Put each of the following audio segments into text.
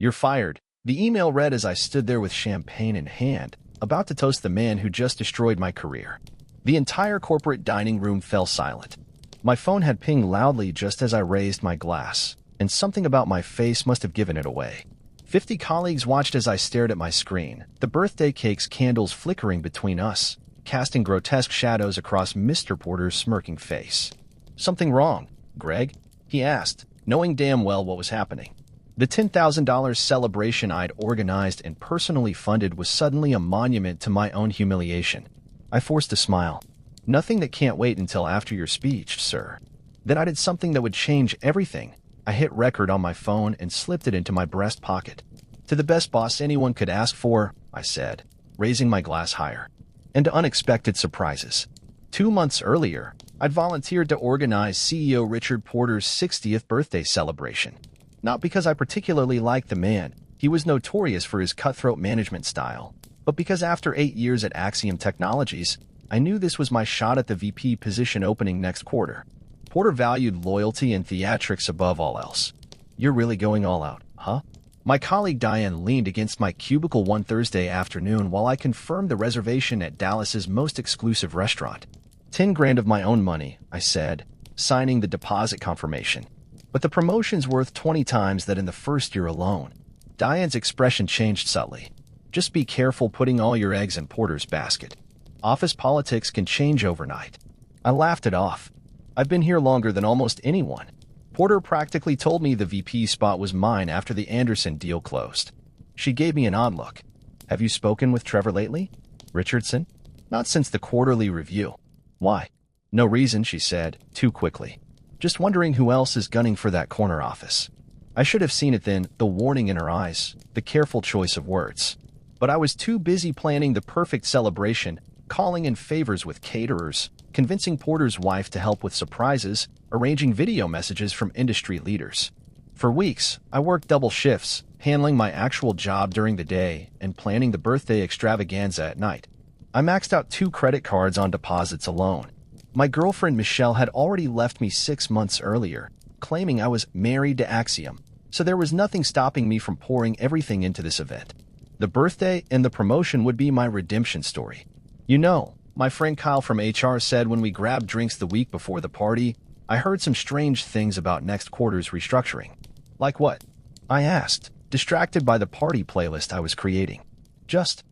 "You're fired." The email read as I stood there with champagne in hand, about to toast the man who just destroyed my career. The entire corporate dining room fell silent. My phone had pinged loudly just as I raised my glass, and something about my face must have given it away. 50 colleagues watched as I stared at my screen, the birthday cake's candles flickering between us, casting grotesque shadows across Mr. Porter's smirking face. "Something wrong, Greg?" he asked, knowing damn well what was happening. The $10,000 celebration I'd organized and personally funded was suddenly a monument to my own humiliation. I forced a smile. "Nothing that can't wait until after your speech, sir." Then I did something that would change everything. I hit record on my phone and slipped it into my breast pocket. "To the best boss anyone could ask for," I said, raising my glass higher. "And to unexpected surprises." 2 months earlier, I'd volunteered to organize CEO Richard Porter's 60th birthday celebration. Not because I particularly liked the man, he was notorious for his cutthroat management style, but because after 8 years at Axiom Technologies, I knew this was my shot at the VP position opening next quarter. Porter valued loyalty and theatrics above all else. "You're really going all out, huh?" My colleague Diane leaned against my cubicle one Thursday afternoon while I confirmed the reservation at Dallas's most exclusive restaurant. 10 grand of my own money, I said, signing the deposit confirmation. "But the promotion's worth 20 times that in the first year alone." Diane's expression changed subtly. "Just be careful putting all your eggs in Porter's basket. Office politics can change overnight." I laughed it off. "I've been here longer than almost anyone. Porter practically told me the VP spot was mine after the Anderson deal closed." She gave me an odd look. "Have you spoken with Trevor lately, Richardson?" "Not since the quarterly review." "Why?" "No reason," she said, too quickly. "Just wondering who else is gunning for that corner office." I should have seen it then, the warning in her eyes, the careful choice of words. But I was too busy planning the perfect celebration, calling in favors with caterers, convincing Porter's wife to help with surprises, arranging video messages from industry leaders. For weeks, I worked double shifts, handling my actual job during the day and planning the birthday extravaganza at night. I maxed out 2 credit cards on deposits alone. My girlfriend Michelle had already left me 6 months earlier, claiming I was married to Axiom, so there was nothing stopping me from pouring everything into this event. The birthday and the promotion would be my redemption story. "You know," my friend Kyle from HR said when we grabbed drinks the week before the party, "I heard some strange things about next quarter's restructuring." "Like what?" I asked, distracted by the party playlist I was creating. "Just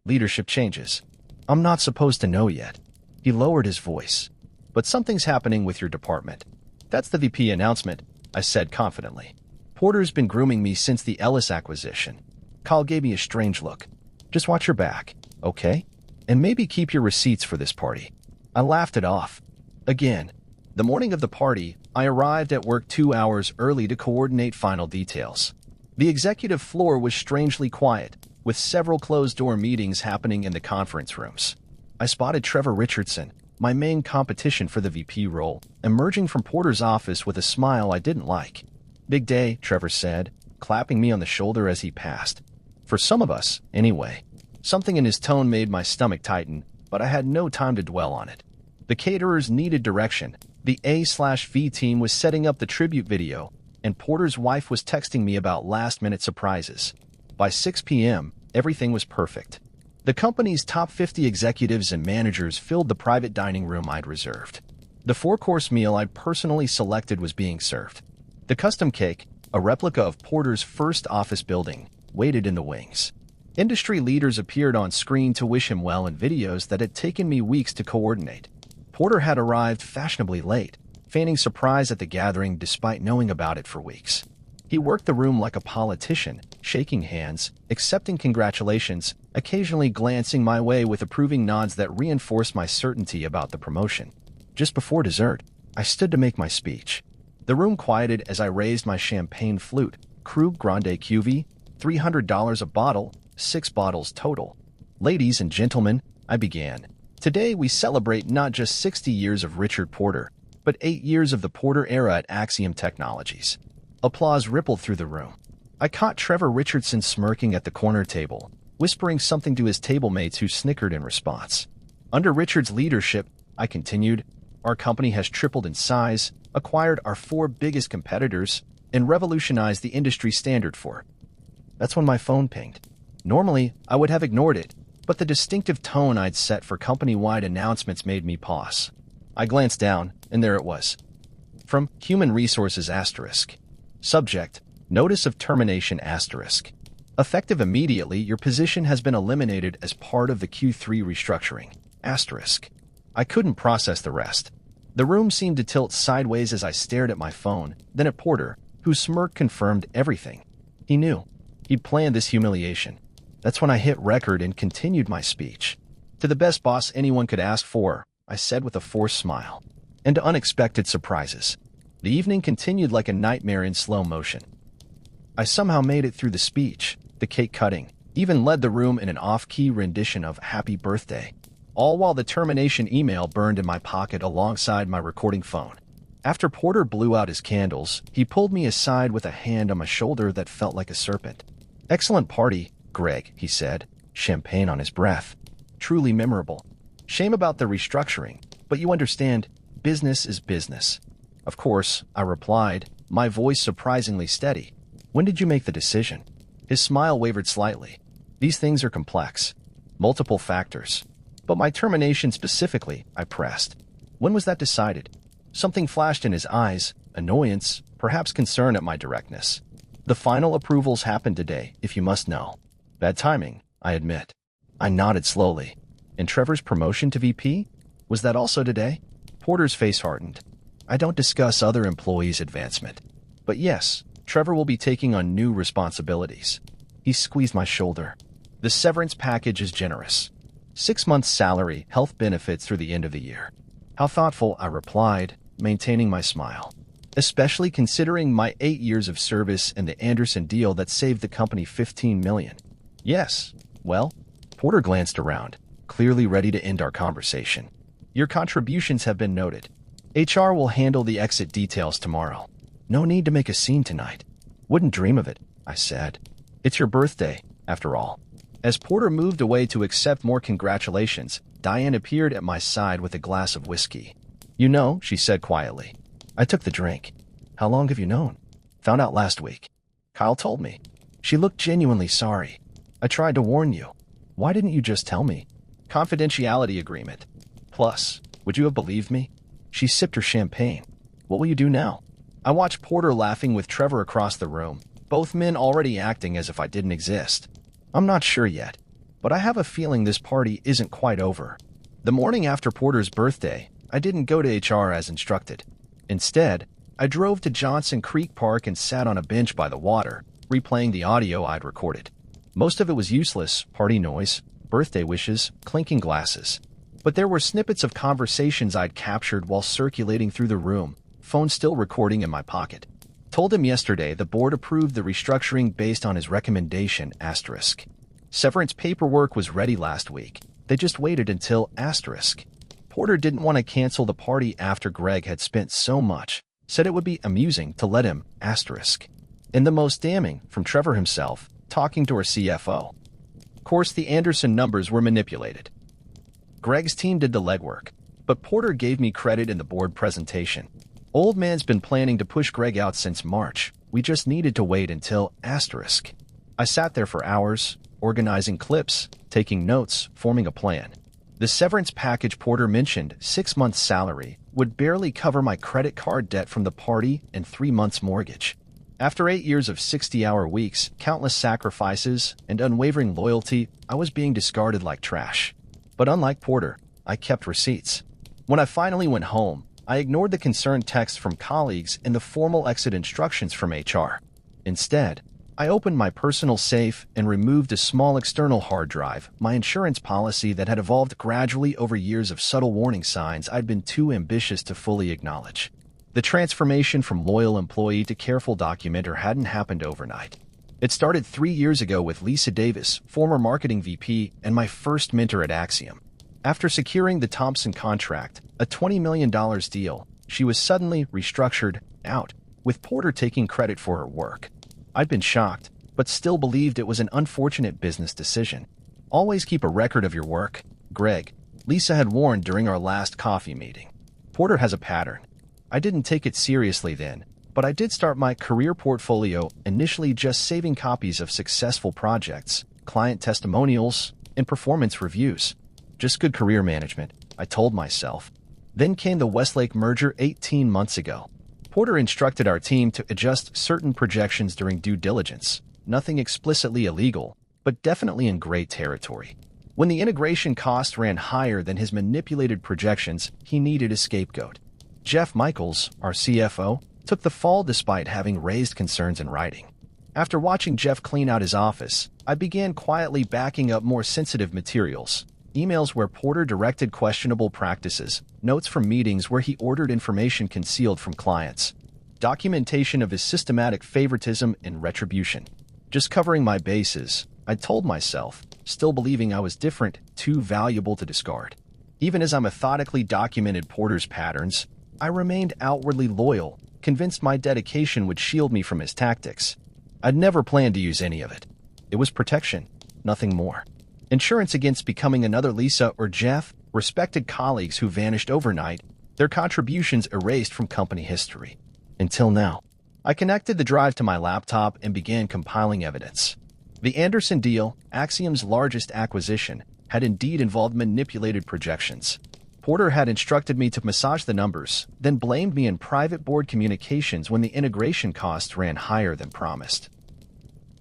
leadership changes. I'm not supposed to know yet." He lowered his voice. "But something's happening with your department." "That's the VP announcement," I said confidently. "Porter's been grooming me since the Ellis acquisition." Kyle gave me a strange look. "Just watch your back, okay? And maybe keep your receipts for this party." I laughed it off. Again, the morning of the party, I arrived at work 2 hours early to coordinate final details. The executive floor was strangely quiet, with several closed-door meetings happening in the conference rooms. I spotted Trevor Richardson, my main competition for the VP role, emerging from Porter's office with a smile I didn't like. "Big day," Trevor said, clapping me on the shoulder as he passed. "For some of us, anyway." Something in his tone made my stomach tighten, but I had no time to dwell on it. The caterers needed direction. The A/V team was setting up the tribute video, and Porter's wife was texting me about last-minute surprises. By 6 p.m., everything was perfect. The company's top 50 executives and managers filled the private dining room I'd reserved. The 4-course meal I'd personally selected was being served. The custom cake, a replica of Porter's first office building, waited in the wings. Industry leaders appeared on screen to wish him well in videos that had taken me weeks to coordinate. Porter had arrived fashionably late, feigning surprise at the gathering despite knowing about it for weeks. He worked the room like a politician, shaking hands, accepting congratulations, occasionally glancing my way with approving nods that reinforced my certainty about the promotion. Just before dessert, I stood to make my speech. The room quieted as I raised my champagne flute, Krug Grande Cuvée, $300 a bottle, 6 bottles total. "Ladies and gentlemen," I began, "today we celebrate not just 60 years of Richard Porter, but 8 years of the Porter era at Axiom Technologies." Applause rippled through the room. I caught Trevor Richardson smirking at the corner table, whispering something to his table mates who snickered in response. "Under Richard's leadership," I continued, "our company has tripled in size, acquired our 4 biggest competitors, and revolutionized the industry standard for. That's when my phone pinged. Normally, I would have ignored it, but the distinctive tone I'd set for company-wide announcements made me pause. I glanced down, and there it was. From Human Resources *. Subject: Notice of Termination *. Effective immediately, your position has been eliminated as part of the Q3 restructuring *. I couldn't process the rest. The room seemed to tilt sideways as I stared at my phone, then at Porter, whose smirk confirmed everything. He knew. He'd planned this humiliation. That's when I hit record and continued my speech. To the best boss anyone could ask for, I said with a forced smile. And to unexpected surprises. The evening continued like a nightmare in slow motion. I somehow made it through the speech, the cake cutting, even led the room in an off-key rendition of Happy Birthday, all while the termination email burned in my pocket alongside my recording phone. After Porter blew out his candles, he pulled me aside with a hand on my shoulder that felt like a serpent. "Excellent party, Greg," he said, champagne on his breath. "Truly memorable. Shame about the restructuring, but you understand, business is business." "Of course," I replied, my voice surprisingly steady. "When did you make the decision?" His smile wavered slightly. "These things are complex. Multiple factors. But my termination specifically," I pressed. "When was that decided?" Something flashed in his eyes, annoyance, perhaps concern at my directness. "The final approvals happened today, if you must know." "Bad timing, I admit." I nodded slowly. "And Trevor's promotion to VP? Was that also today?" Porter's face hardened. "I don't discuss other employees' advancement. But yes, Trevor will be taking on new responsibilities." He squeezed my shoulder. "The severance package is generous. 6 months' salary, health benefits through the end of the year." "How thoughtful," I replied, maintaining my smile. "Especially considering my 8 years of service and the Anderson deal that saved the company $15 million. "Yes. Well?" Porter glanced around, clearly ready to end our conversation. "Your contributions have been noted. HR will handle the exit details tomorrow. No need to make a scene tonight." "Wouldn't dream of it," I said. "It's your birthday, after all." As Porter moved away to accept more congratulations, Diane appeared at my side with a glass of whiskey. "You know," she said quietly. I took the drink. "How long have you known?" "Found out last week. Kyle told me." She looked genuinely sorry. "I tried to warn you. Why didn't you just tell me?" "Confidentiality agreement. Plus, would you have believed me?" She sipped her champagne. "What will you do now?" I watched Porter laughing with Trevor across the room, both men already acting as if I didn't exist. "I'm not sure yet, but I have a feeling this party isn't quite over." The morning after Porter's birthday, I didn't go to HR as instructed. Instead, I drove to Johnson Creek Park and sat on a bench by the water, replaying the audio I'd recorded. Most of it was useless: party noise, birthday wishes, clinking glasses. But there were snippets of conversations I'd captured while circulating through the room, phone still recording in my pocket. "Told him yesterday the board approved the restructuring based on his recommendation *. Severance paperwork was ready last week. They just waited until *. Porter didn't want to cancel the party after Greg had spent so much, said it would be amusing to let him *. And the most damning, from Trevor himself, talking to our CFO. Of course, the Anderson numbers were manipulated. Greg's team did the legwork, but Porter gave me credit in the board presentation. "Old man's been planning to push Greg out since March. We just needed to wait until *. I sat there for hours, organizing clips, taking notes, forming a plan. The severance package Porter mentioned, 6 months' salary, would barely cover my credit card debt from the party and 3 months' mortgage. After 8 years of 60-hour weeks, countless sacrifices, and unwavering loyalty, I was being discarded like trash. But unlike Porter, I kept receipts. When I finally went home, I ignored the concerned texts from colleagues and the formal exit instructions from HR. Instead, I opened my personal safe and removed a small external hard drive, my insurance policy that had evolved gradually over years of subtle warning signs I'd been too ambitious to fully acknowledge. The transformation from loyal employee to careful documenter hadn't happened overnight. It started 3 years ago with Lisa Davis, former marketing VP and my first mentor at Axiom. After securing the Thompson contract, a $20 million deal, she was suddenly restructured out, with Porter taking credit for her work. I'd been shocked, but still believed it was an unfortunate business decision. "Always keep a record of your work, Greg," Lisa had warned during our last coffee meeting. "Porter has a pattern." I didn't take it seriously then, but I did start my career portfolio, initially just saving copies of successful projects, client testimonials, and performance reviews. Just good career management, I told myself. Then came the Westlake merger 18 months ago. Porter instructed our team to adjust certain projections during due diligence. Nothing explicitly illegal, but definitely in gray territory. When the integration cost ran higher than his manipulated projections, he needed a scapegoat. Jeff Michaels, our CFO, took the fall despite having raised concerns in writing. After watching Jeff clean out his office, I began quietly backing up more sensitive materials. Emails where Porter directed questionable practices, notes from meetings where he ordered information concealed from clients, documentation of his systematic favoritism and retribution. Just covering my bases, I told myself, still believing I was different, too valuable to discard. Even as I methodically documented Porter's patterns, I remained outwardly loyal, convinced my dedication would shield me from his tactics. I'd never planned to use any of it. It was protection, nothing more. Insurance against becoming another Lisa or Jeff, respected colleagues who vanished overnight, their contributions erased from company history. Until now. I connected the drive to my laptop and began compiling evidence. The Anderson deal, Axiom's largest acquisition, had indeed involved manipulated projections. Porter had instructed me to massage the numbers, then blamed me in private board communications when the integration costs ran higher than promised.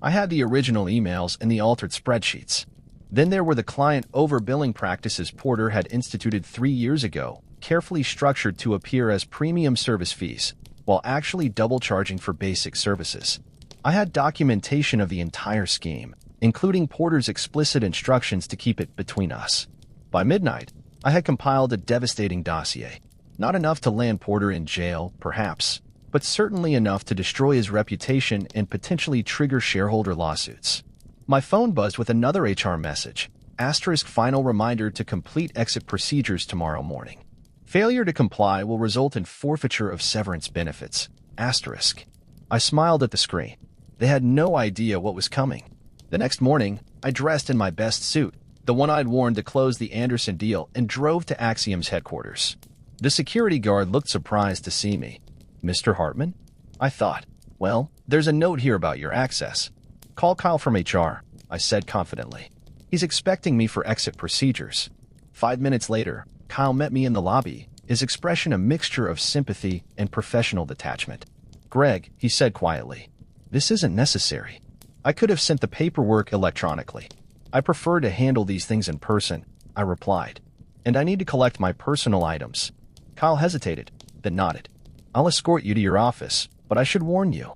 I had the original emails and the altered spreadsheets. Then there were the client overbilling practices Porter had instituted 3 years ago, carefully structured to appear as premium service fees, while actually double charging for basic services. I had documentation of the entire scheme, including Porter's explicit instructions to keep it between us. By midnight, I had compiled a devastating dossier. Not enough to land Porter in jail, perhaps, but certainly enough to destroy his reputation and potentially trigger shareholder lawsuits. My phone buzzed with another HR message. * final reminder to complete exit procedures tomorrow morning. Failure to comply will result in forfeiture of severance benefits. *. I smiled at the screen. They had no idea what was coming. The next morning, I dressed in my best suit, the one I'd worn to close the Anderson deal, and drove to Axiom's headquarters. The security guard looked surprised to see me. Mr. Hartman? I thought. Well, there's a note here about your access. Call Kyle from HR, I said confidently. He's expecting me for exit procedures. 5 minutes later, Kyle met me in the lobby, his expression a mixture of sympathy and professional detachment. Greg, he said quietly, this isn't necessary. I could have sent the paperwork electronically. I prefer to handle these things in person, I replied. And I need to collect my personal items. Kyle hesitated, then nodded. I'll escort you to your office, but I should warn you.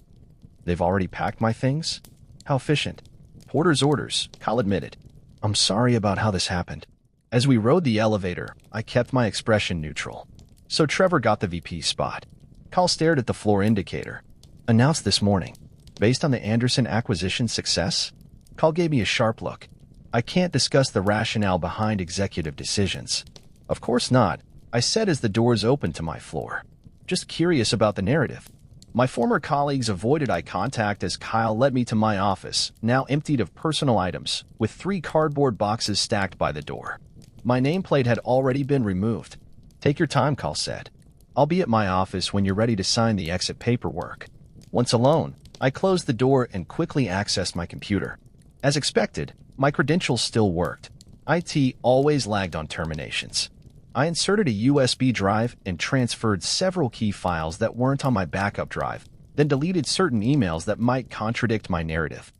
They've already packed my things? How efficient. Porter's orders, Kyle admitted. I'm sorry about how this happened. As we rode the elevator, I kept my expression neutral. So Trevor got the VP spot. Kyle stared at the floor indicator. Announced this morning. Based on the Anderson acquisition success? Kyle gave me a sharp look. I can't discuss the rationale behind executive decisions. Of course not, I said as the doors opened to my floor. Just curious about the narrative. My former colleagues avoided eye contact as Kyle led me to my office, now emptied of personal items, with 3 cardboard boxes stacked by the door. My nameplate had already been removed. Take your time, Kyle said. I'll be at my office when you're ready to sign the exit paperwork. Once alone, I closed the door and quickly accessed my computer. As expected, my credentials still worked. IT always lagged on terminations. I inserted a USB drive and transferred several key files that weren't on my backup drive, then deleted certain emails that might contradict my narrative.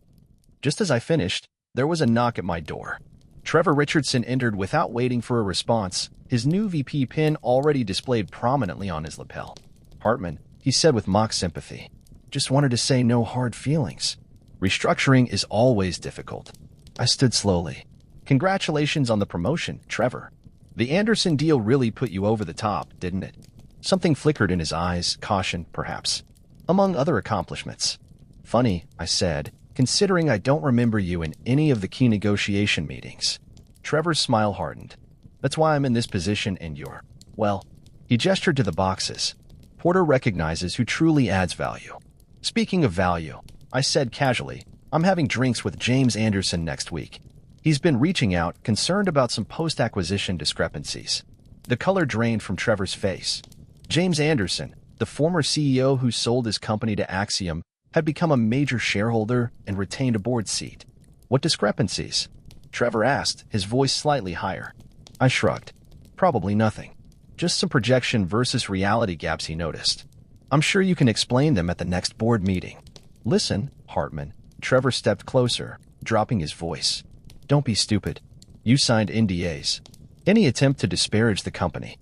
Just as I finished, there was a knock at my door. Trevor Richardson entered without waiting for a response, his new VP pin already displayed prominently on his lapel. Hartman, he said with mock sympathy. Just wanted to say no hard feelings. Restructuring is always difficult. I stood slowly. Congratulations on the promotion, Trevor. The Anderson deal really put you over the top, didn't it? Something flickered in his eyes, caution, perhaps. Among other accomplishments. Funny, I said, considering I don't remember you in any of the key negotiation meetings. Trevor's smile hardened. That's why I'm in this position and you're, well, he gestured to the boxes. Porter recognizes who truly adds value. Speaking of value, I said casually, I'm having drinks with James Anderson next week. He's been reaching out, concerned about some post-acquisition discrepancies. The color drained from Trevor's face. James Anderson, The former CEO who sold his company to Axiom had become a major shareholder and retained a board seat. What discrepancies? Trevor asked, his voice slightly higher. I shrugged. Probably nothing. Just some projection versus reality gaps he noticed. I'm sure you can explain them at the next board meeting. Listen, Hartman. Trevor stepped closer, dropping his voice. Don't be stupid. You signed NDAs. Any attempt to disparage the company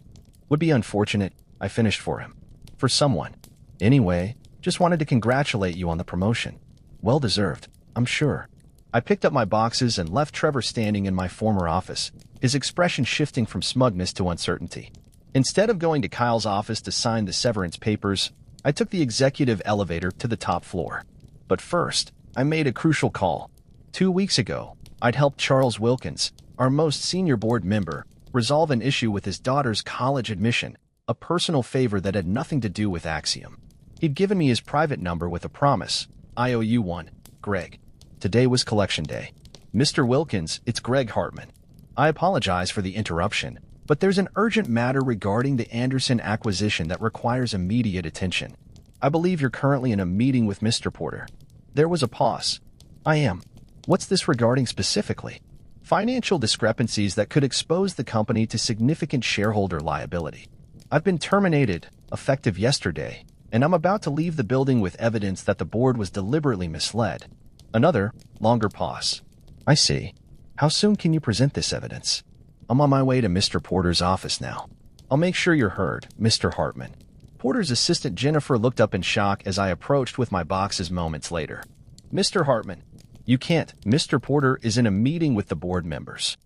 would be unfortunate. I finished for him. For someone. Anyway, just wanted to congratulate you on the promotion. Well deserved, I'm sure. I picked up my boxes and left Trevor standing in my former office, his expression shifting from smugness to uncertainty. Instead of going to Kyle's office to sign the severance papers, I took the executive elevator to the top floor. But first, I made a crucial call. 2 weeks ago, I'd helped Charles Wilkins, our most senior board member, resolve an issue with his daughter's college admission, a personal favor that had nothing to do with Axiom. He'd given me his private number with a promise. I owe you one, Greg. Today was collection day. Mr. Wilkins, it's Greg Hartman. I apologize for the interruption, but there's an urgent matter regarding the Anderson acquisition that requires immediate attention. I believe you're currently in a meeting with Mr. Porter. There was a pause. I am. What's this regarding specifically? Financial discrepancies that could expose the company to significant shareholder liability. I've been terminated, effective yesterday, and I'm about to leave the building with evidence that the board was deliberately misled. Another, longer pause. I see. How soon can you present this evidence? I'm on my way to Mr. Porter's office now. I'll make sure you're heard, Mr. Hartman. Porter's assistant Jennifer looked up in shock as I approached with my boxes moments later. Mr. Hartman, you can't. Mr. Porter is in a meeting with the board members.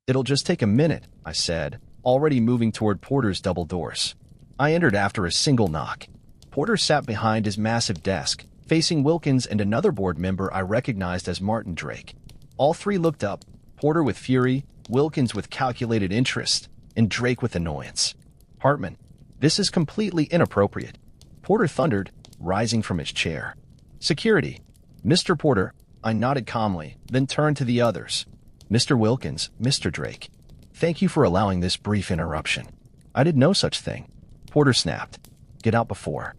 It'll just take a minute, I said, already moving toward Porter's double doors. I entered after a single knock. Porter sat behind his massive desk, facing Wilkins and another board member I recognized as Martin Drake. All three looked up, Porter with fury, Wilkins with calculated interest, and Drake with annoyance. Hartman, this is completely inappropriate. Porter thundered, rising from his chair. Security. Mr. Porter, I nodded calmly, then turned to the others. Mr. Wilkins, Mr. Drake. Thank you for allowing this brief interruption. I did no such thing. Porter snapped. Get out before.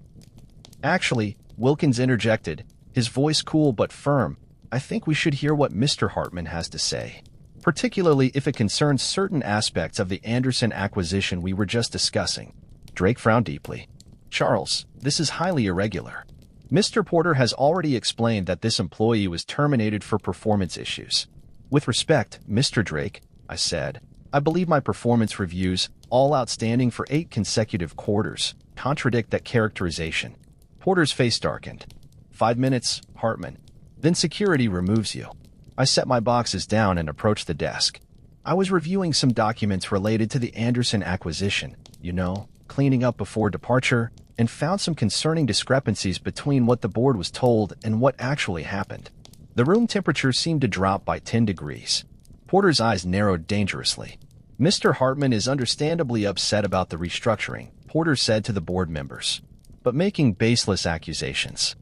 Actually, Wilkins interjected, his voice cool but firm. I think we should hear what Mr. Hartman has to say, particularly if it concerns certain aspects of the Anderson acquisition we were just discussing. Drake frowned deeply. Charles, this is highly irregular. Mr. Porter has already explained that this employee was terminated for performance issues. With respect, Mr. Drake, I said, I believe my performance reviews, all outstanding for 8 consecutive quarters, contradict that characterization. Porter's face darkened. 5 minutes, Hartman. Then security removes you. I set my boxes down and approached the desk. I was reviewing some documents related to the Anderson acquisition, cleaning up before departure, and found some concerning discrepancies between what the board was told and what actually happened. The room temperature seemed to drop by 10 degrees. Porter's eyes narrowed dangerously. Mr. Hartman is understandably upset about the restructuring, Porter said to the board members, but making baseless accusations.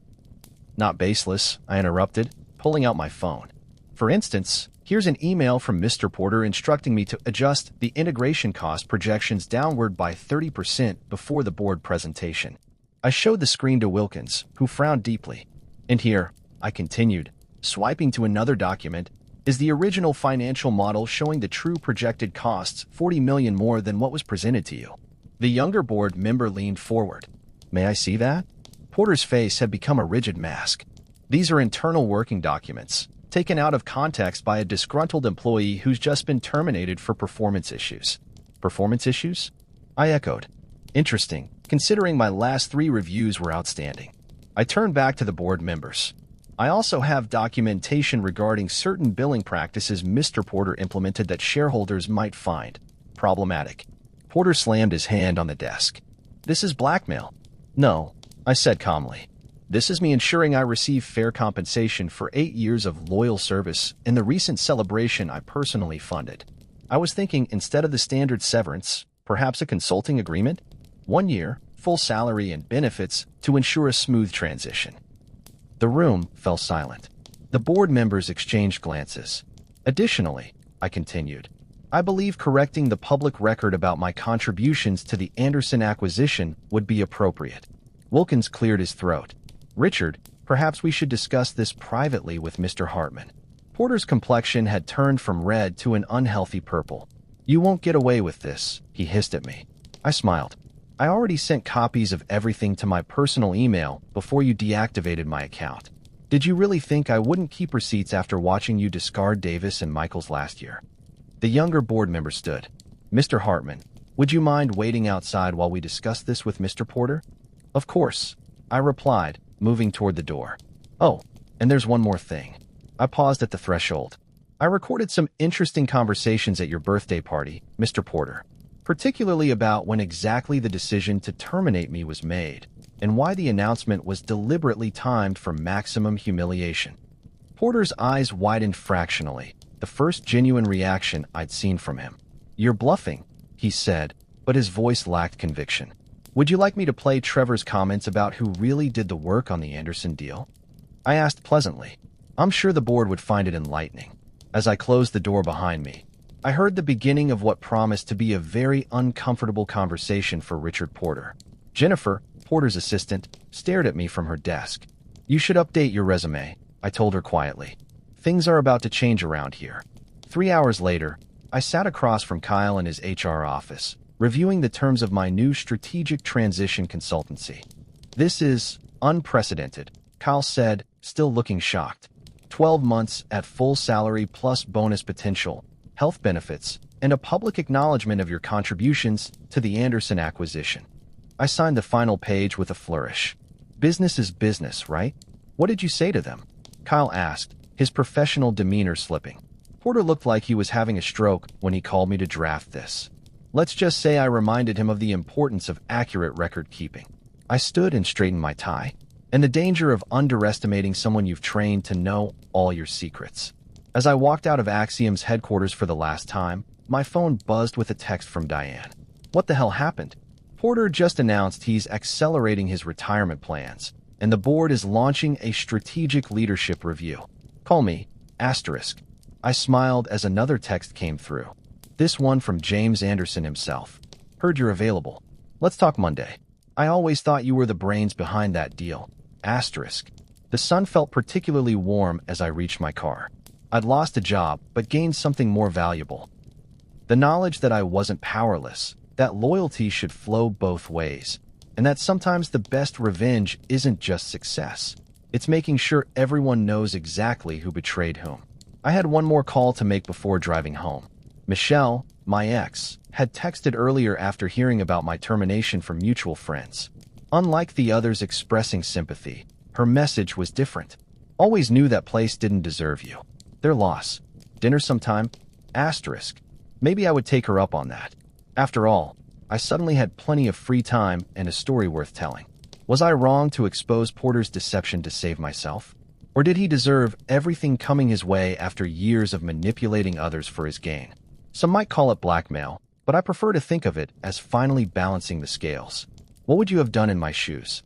Not baseless, I interrupted, pulling out my phone. For instance, here's an email from Mr. Porter instructing me to adjust the integration cost projections downward by 30% before the board presentation. I showed the screen to Wilkins, who frowned deeply. And here, I continued, swiping to another document, is the original financial model showing the true projected costs $40 million more than what was presented to you. The younger board member leaned forward. May I see that? Porter's face had become a rigid mask. These are internal working documents, taken out of context by a disgruntled employee who's just been terminated for performance issues. Performance issues? I echoed. Interesting, considering my last 3 reviews were outstanding. I turned back to the board members. I also have documentation regarding certain billing practices Mr. Porter implemented that shareholders might find problematic. Porter slammed his hand on the desk. This is blackmail. No, I said calmly. This is me ensuring I receive fair compensation for 8 years of loyal service and the recent celebration I personally funded. I was thinking instead of the standard severance, perhaps a consulting agreement? 1 year, full salary and benefits to ensure a smooth transition. The room fell silent. The board members exchanged glances. Additionally, I continued, I believe correcting the public record about my contributions to the Anderson acquisition would be appropriate. Wilkins cleared his throat. Richard, perhaps we should discuss this privately with Mr. Hartman. Porter's complexion had turned from red to an unhealthy purple. You won't get away with this, he hissed at me. I smiled. I already sent copies of everything to my personal email before you deactivated my account. Did you really think I wouldn't keep receipts after watching you discard Davis and Michaels last year? The younger board member stood. Mr. Hartman, would you mind waiting outside while we discuss this with Mr. Porter? Of course, I replied, moving toward the door. Oh, and there's one more thing. I paused at the threshold. I recorded some interesting conversations at your birthday party, Mr. Porter, particularly about when exactly the decision to terminate me was made, and why the announcement was deliberately timed for maximum humiliation. Porter's eyes widened fractionally, the first genuine reaction I'd seen from him. You're bluffing, he said, but his voice lacked conviction. Would you like me to play Trevor's comments about who really did the work on the Anderson deal? I asked pleasantly. I'm sure the board would find it enlightening. As I closed the door behind me, I heard the beginning of what promised to be a very uncomfortable conversation for Richard Porter. Jennifer, Porter's assistant, stared at me from her desk. You should update your resume, I told her quietly. Things are about to change around here. 3 hours later, I sat across from Kyle in his HR office, reviewing the terms of my new strategic transition consultancy. This is unprecedented, Kyle said, still looking shocked. 12 months at full salary plus bonus potential, health benefits, and a public acknowledgement of your contributions to the Anderson acquisition. I signed the final page with a flourish. Business is business, right? What did you say to them? Kyle asked, his professional demeanor slipping. Porter looked like he was having a stroke when he called me to draft this. Let's just say I reminded him of the importance of accurate record keeping. I stood and straightened my tie, and the danger of underestimating someone you've trained to know all your secrets. As I walked out of Axiom's headquarters for the last time, my phone buzzed with a text from Diane. What the hell happened? Porter just announced he's accelerating his retirement plans, and the board is launching a strategic leadership review. Call me, asterisk. I smiled as another text came through. This one from James Anderson himself. Heard you're available. Let's talk Monday. I always thought you were the brains behind that deal. Asterisk. The sun felt particularly warm as I reached my car. I'd lost a job, but gained something more valuable. The knowledge that I wasn't powerless, that loyalty should flow both ways, and that sometimes the best revenge isn't just success. It's making sure everyone knows exactly who betrayed whom. I had one more call to make before driving home. Michelle, my ex, had texted earlier after hearing about my termination from mutual friends. Unlike the others expressing sympathy, her message was different. Always knew that place didn't deserve you. Their loss. Dinner sometime? Asterisk. Maybe I would take her up on that. After all, I suddenly had plenty of free time and a story worth telling. Was I wrong to expose Porter's deception to save myself? Or did he deserve everything coming his way after years of manipulating others for his gain? Some might call it blackmail, but I prefer to think of it as finally balancing the scales. What would you have done in my shoes?